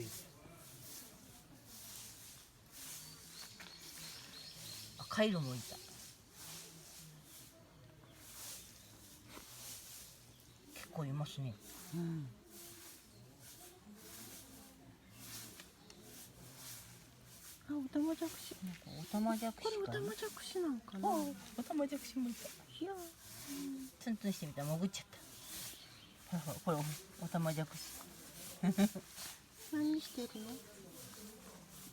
い。あ、カイロもいた。結構いますね。うん。あ、オタマジャクシ。オタマジャクシこれオタマジャクシなんかな。オタマジャクシもいた。いや、ツンツンしてみたら潜っちゃった。ほらほら、これオタマジャクシ。何してるの？